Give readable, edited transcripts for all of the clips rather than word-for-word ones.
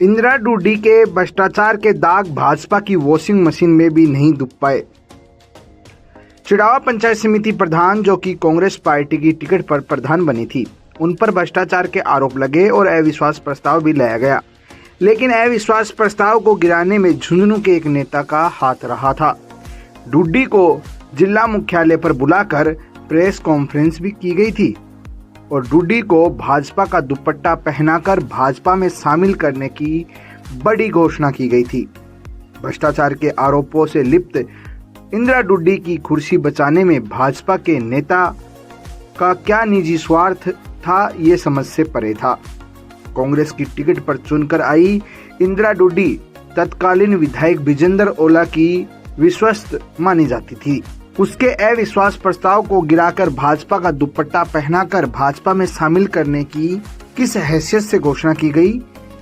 इंदिरा डूडी के भ्रष्टाचार के दाग भाजपा की वॉशिंग मशीन में भी नहीं दुब पाए। चिड़ावा पंचायत समिति प्रधान, जो कि कांग्रेस पार्टी की टिकट पर प्रधान बनी थी, उन पर भ्रष्टाचार के आरोप लगे और अविश्वास प्रस्ताव भी लाया गया। लेकिन अविश्वास प्रस्ताव को गिराने में झुंझुनू के एक नेता का हाथ रहा था। डूडी को जिला मुख्यालय पर बुलाकर प्रेस कॉन्फ्रेंस भी की गई थी और डूडी को भाजपा का दुपट्टा पहनाकर भाजपा में शामिल करने की बड़ी घोषणा की गई थी। भ्रष्टाचार के आरोपों से लिप्त इंदिरा डूडी की कुर्सी बचाने में भाजपा के नेता का क्या निजी स्वार्थ था, ये समझ से परे था। कांग्रेस की टिकट पर चुनकर आई इंदिरा डूडी तत्कालीन विधायक विजेंद्र ओला की विश्वस्त मानी जाती थी। उसके अविश्वास प्रस्ताव को गिराकर भाजपा का दुपट्टा पहनाकर भाजपा में शामिल करने की किस हैसियत से घोषणा की गई,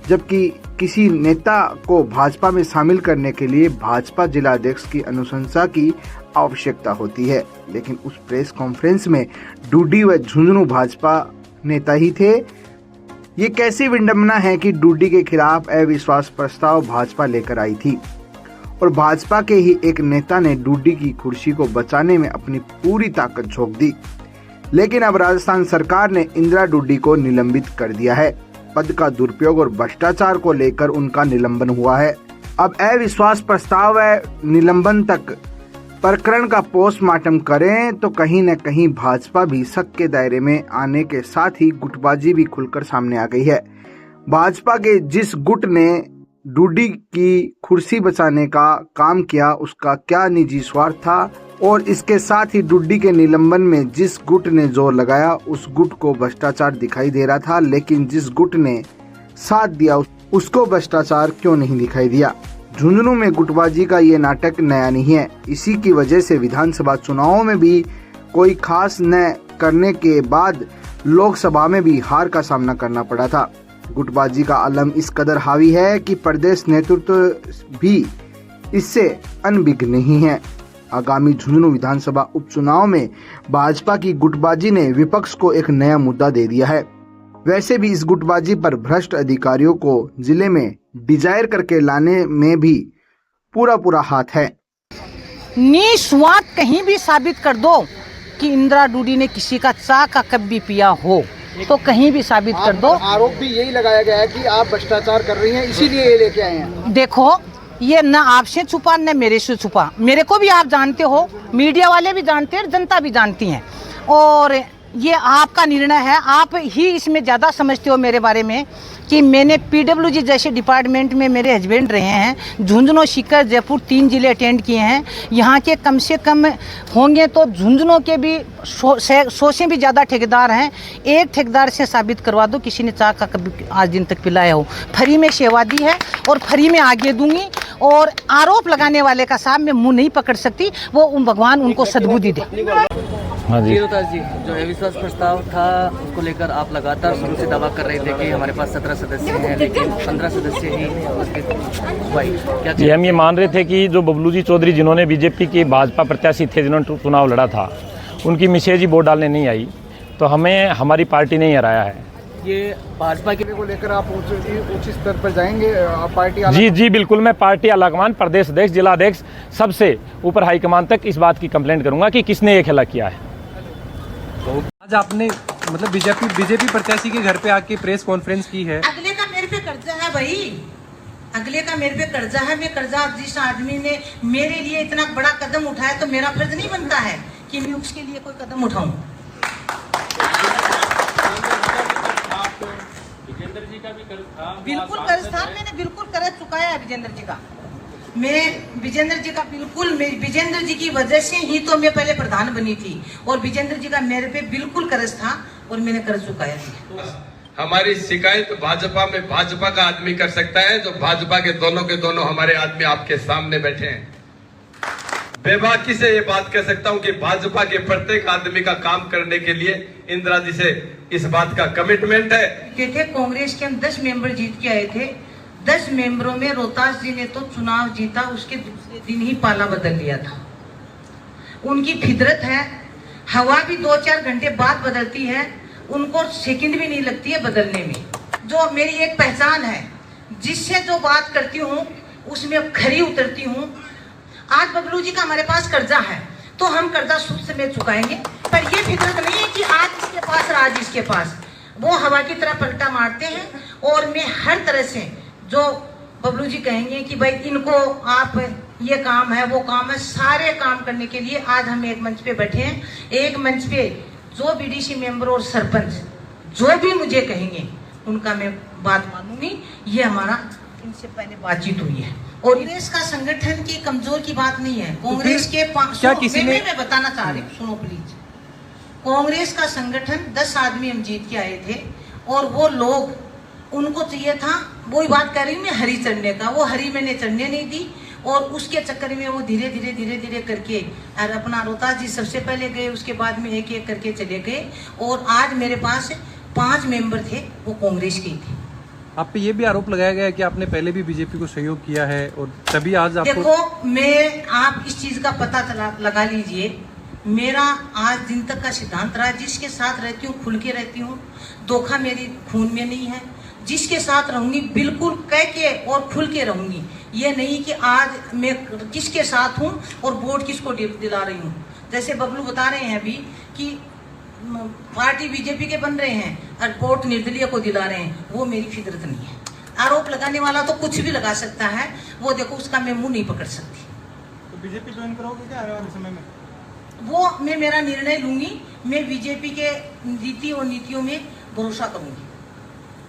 जबकि किसी नेता को भाजपा में शामिल करने के लिए भाजपा जिलाध्यक्ष की अनुशंसा की आवश्यकता होती है। लेकिन उस प्रेस कॉन्फ्रेंस में डूडी व झुंझुनू भाजपा नेता ही थे। ये कैसी विडंबना है कि डूडी के खिलाफ अविश्वास प्रस्ताव भाजपा लेकर आई थी और भाजपा के ही एक नेता ने डूडी की कुर्सी को बचाने में अपनी पूरी ताकत झोंक दी। लेकिन अब राजस्थान सरकार ने इंदिरा डूडी को निलंबित कर दिया है। पद का दुरुपयोग और भ्रष्टाचार को लेकर उनका निलंबन हुआ है। अब अविश्वास प्रस्ताव व निलंबन तक प्रकरण का पोस्टमार्टम करें तो कहीं न कहीं भाजपा भी शक के दायरे में आने के साथ ही गुटबाजी भी खुलकर सामने आ गई है। भाजपा के जिस गुट ने डूडी की कुर्सी बचाने का काम किया, उसका क्या निजी स्वार्थ था, और इसके साथ ही डूडी के निलंबन में जिस गुट ने जोर लगाया उस गुट को भ्रष्टाचार दिखाई दे रहा था, लेकिन जिस गुट ने साथ दिया उसको भ्रष्टाचार क्यों नहीं दिखाई दिया। झुंझुनू में गुटबाजी का ये नाटक नया नहीं है। इसी की वजह से विधानसभा चुनावों में भी कोई खास न करने के बाद लोकसभा में भी हार का सामना करना पड़ा था। गुटबाजी का आलम इस कदर हावी है कि प्रदेश नेतृत्व भी इससे अनभिज्ञ नहीं है। आगामी झुंझुनू विधानसभा उपचुनाव में भाजपा की गुटबाजी ने विपक्ष को एक नया मुद्दा दे दिया है। वैसे भी इस गुटबाजी पर भ्रष्ट अधिकारियों को जिले में डिजायर करके लाने में भी पूरा हाथ है। निस्वार्थ कहीं भी साबित कर दो कि इंदिरा डूडी ने किसी का चाय का कप भी पिया हो तो कहीं भी साबित कर दो। आरोप भी यही लगाया गया है कि आप भ्रष्टाचार कर रही हैं, इसीलिए ये लेके आए हैं। देखो, ये न आपसे छुपा न मेरे से छुपा। मेरे को भी आप जानते हो, मीडिया वाले भी जानते हैं, जनता भी जानती है, और ये आपका निर्णय है। आप ही इसमें ज़्यादा समझते हो मेरे बारे में कि मैंने पीडब्ल्यूजी जैसे डिपार्टमेंट में मेरे हस्बैंड रहे हैं। झुंझुनू, सीकर, जयपुर 3 जिले अटेंड किए हैं। यहाँ के कम से कम होंगे तो झुंझुनू के भी 100 से भी ज़्यादा ठेकेदार हैं। एक ठेकेदार से साबित करवा दो किसी ने चाय का कभी आज दिन तक पिलाया हो। फ्री में सेवा दी है और फ्री में आगे दूंगी। और आरोप लगाने वाले का साहब मैं मुँह नहीं पकड़ सकती, वो भगवान उनको सद्बुद्धि दे। हाँ जी जी, जो अविश्वास प्रस्ताव था उसको लेकर आप लगातार शुरू से दावा कर रहे थे कि हमारे पास 17 सदस्य हैं, लेकिन 15 सदस्य ही उपस्थित। जी, हम ये मान रहे थे कि जो बबलू जी चौधरी, जिन्होंने बीजेपी के भाजपा प्रत्याशी थे, जिन्होंने चुनाव लड़ा था, उनकी मिसेज ही वोट डालने नहीं आई, तो हमें हमारी पार्टी ने हराया है। ये भाजपा के को लेकर आप उच्च स्तर पर जाएंगे पार्टी? जी बिल्कुल, मैं पार्टी आलाकमान, प्रदेश अध्यक्ष, जिला अध्यक्ष, सबसे ऊपर हाईकमान तक इस बात की कंप्लेंट करूंगा कि किसने ये खेला किया है। आज आपने मतलब बीजेपी प्रत्याशी के घर पे आके प्रेस कॉन्फ्रेंस की है। अगले का मेरे पे कर्जा है भाई, अगले का मेरे पे कर्जा है। मैं कर्जा, जिस आदमी ने मेरे लिए इतना बड़ा कदम उठाया तो मेरा फर्ज नहीं बनता है कि मैं उसके लिए कोई कदम उठाऊं। विजेंद्र जी का भी कर्ज था। बिल्कुल कर्ज था, मैंने बिल्कुल कर्ज चुकाया है विजेंद्र जी का। मैं विजेंद्र जी का बिल्कुल, विजेंद्र जी की वजह से ही तो मैं पहले प्रधान बनी थी, और विजेंद्र जी का मेरे पे बिल्कुल कर्ज था और मैंने कर्ज चुकाया था। हमारी शिकायत भाजपा में भाजपा का आदमी कर सकता है, जो भाजपा के दोनों हमारे आदमी आपके सामने बैठे हैं। बेबाकी से ये बात कह सकता हूं कि भाजपा के प्रत्येक आदमी का काम करने के लिए इंदिरा जी से इस बात का कमिटमेंट है। थे कांग्रेस के हम 10 मेंबर जीत के आए थे। 10 मेंबरों में रोहतास जी ने तो चुनाव जीता, उसके दूसरे दिन ही पाला बदल लिया था। उनकी फितरत है, हवा भी 2-4 घंटे बाद बदलती है, उनको सेकंड भी नहीं लगती है बदलने में। जो मेरी एक पहचान है, जिससे जो बात करती हूँ उसमें खरी उतरती हूँ। आज बबलू जी का हमारे पास कर्जा है तो हम कर्जा सूद समेत चुकाएंगे, पर ये फितरत नहीं है कि आज इसके पास और आज इसके पास। वो हवा की तरह पलटा मारते हैं और मैं हर तरह से जो बबलू जी कहेंगे कि भाई इनको आप ये काम है वो काम है, सारे काम करने के लिए आज हम एक मंच पे बैठे हैं। एक मंच पे जो बीडीसी मेंबर और सरपंच जो भी मुझे कहेंगे उनका मैं बात मानूंगी। ये हमारा इनसे पहले बातचीत हुई है और कांग्रेस का संगठन की कमजोर की बात नहीं है। कांग्रेस के क्या किसी ने मैं बताना चाह रही हूँ, सुनो प्लीज। कांग्रेस का संगठन 10 आदमी हम जीत के आए थे और वो लोग उनको चाहिए था, वही बात कर रही हूँ मैं, हरी चढ़ने का। वो हरी मैंने चढ़ने नहीं दी और उसके चक्कर में वो धीरे धीरे करके और अपना रोहतास जी सबसे पहले गए, उसके बाद में एक एक करके चले गए और आज मेरे पास 5 मेंबर थे वो कांग्रेस के थे। आप पे ये भी आरोप लगाया गया है कि आपने पहले भी बीजेपी को सहयोग किया है और तभी आज आपको। देखो मैं, आप इस चीज का पता लगा लीजिए। मेरा आज दिन तक का सिद्धांत रहा, जिसके साथ रहती हूँ खुल के रहती हूँ, धोखा मेरी खून में नहीं है। जिसके साथ रहूंगी बिल्कुल कह के और खुल के रहूंगी। ये नहीं कि आज मैं किसके साथ हूँ और वोट किसको दिला रही हूँ। जैसे बबलू बता रहे हैं अभी कि पार्टी बीजेपी के बन रहे हैं और वोट निर्दलीय को दिला रहे हैं, वो मेरी फितरत नहीं है। आरोप लगाने वाला तो कुछ भी लगा सकता है, वो देखो उसका मैं मुंह नहीं पकड़ सकती। तो बीजेपी ज्वाइन करोगे क्या आने वाले समय में? वो मैं मेरा निर्णय लूंगी। मैं बीजेपी के नीति और नीतियों में भरोसा करूंगी।